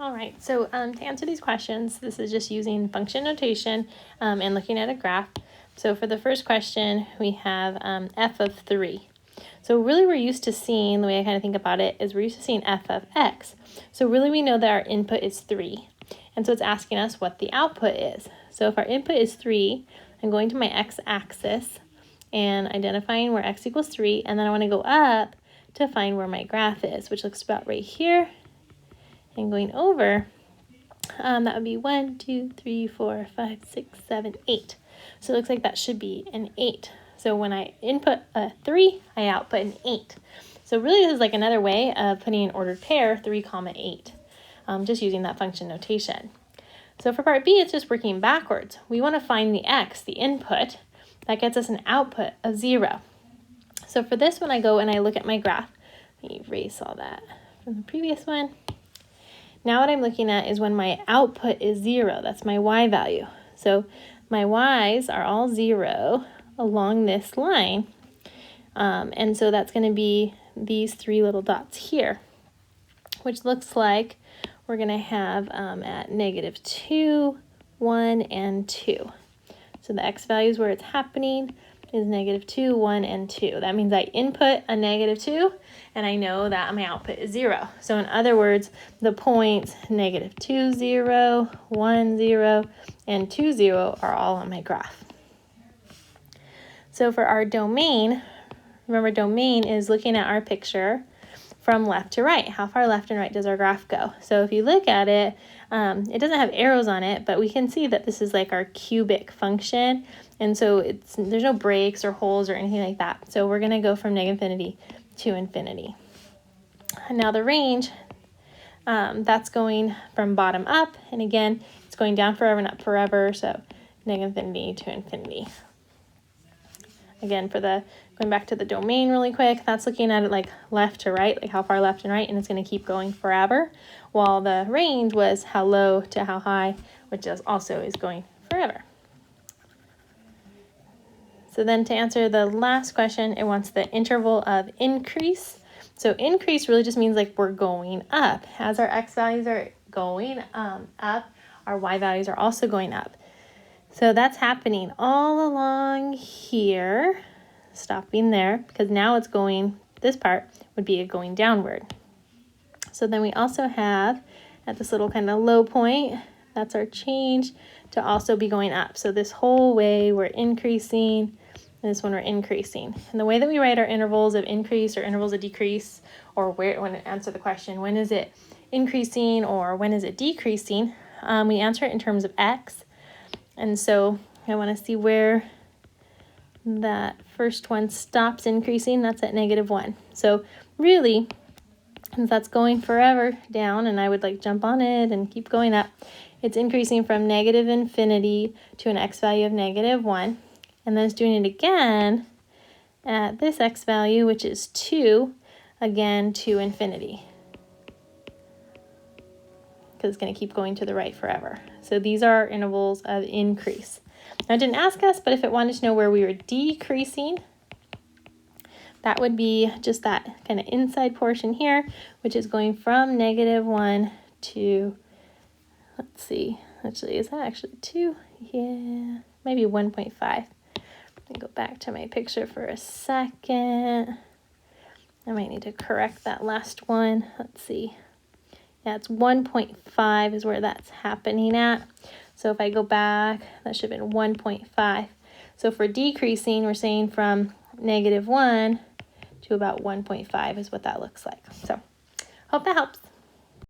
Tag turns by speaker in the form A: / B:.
A: All right, so to answer these questions, this is just using function notation and looking at a graph. So for the first question, we have f of 3. So really we're used to seeing, the way I kind of think about it, is we're used to seeing f of x. So really we know that our input is 3. And so it's asking us what the output is. So if our input is 3, I'm going to my x-axis and identifying where x equals 3, and then I want to go up to find where my graph is, which looks about right here. And going over, that would be 1, 2, 3, 4, 5, 6, 7, 8. So it looks like that should be an 8. So when I input a 3, I output an 8. So really this is like another way of putting an ordered pair, 3, 8, just using that function notation. So for part B, it's just working backwards. We want to find the x, the input, that gets us an output of 0. So for this one, I go and I look at my graph. Let me erase all that from the previous one. Now what I'm looking at is when my output is 0, that's my y value. So my y's are all 0 along this line. And so that's going to be these 3 little dots here, which looks like we're going to have at -2, 1, and 2. So the x values where it's happening is -2, 1, and 2. That means I input a -2, and I know that my output is 0. So in other words, the points -2, 0, 1, 0, and 2, 0 are all on my graph. So for our domain, remember domain is looking at our picture from left to right. How far left and right does our graph go? So if you look at it, it doesn't have arrows on it, but we can see that this is like our cubic function. And so there's no breaks or holes or anything like that. So we're going to go from -infinity to infinity. Now the range, that's going from bottom up. And again, it's going down forever and up forever. So -infinity to infinity. Again, going back to the domain really quick, that's looking at it like left to right, like how far left and right, and it's going to keep going forever, while the range was how low to how high, which also is going forever. So then to answer the last question, it wants the interval of increase. So increase really just means like we're going up. As our x values are going up, our y values are also going up. So that's happening all along here, stopping there, because now it's going, this part would be going downward. So then we also have at this little kind of low point, that's our change to also be going up. So this whole way we're increasing, and this one we're increasing. And the way that we write our intervals of increase or intervals of decrease, or when it answer the question, when is it increasing or when is it decreasing, we answer it in terms of x. And so I want to see where that first one stops increasing. That's at -1. So really, since that's going forever down, and I would like jump on it and keep going up, it's increasing from -infinity to an x value of -1. And then it's doing it again at this x value, which is 2, again to infinity, because it's going to keep going to the right forever. So these are our intervals of increase. Now it didn't ask us, but if it wanted to know where we were decreasing, that would be just that kind of inside portion here, which is going from -1 to, let's see, actually, is that actually 2? Yeah, maybe 1.5. Let me go back to my picture for a second. I might need to correct that last one. Let's see. Yeah, it's 1.5 is where that's happening at. So if I go back, that should have been 1.5. So for decreasing, we're saying from -1 to about 1.5 is what that looks like. So hope that helps.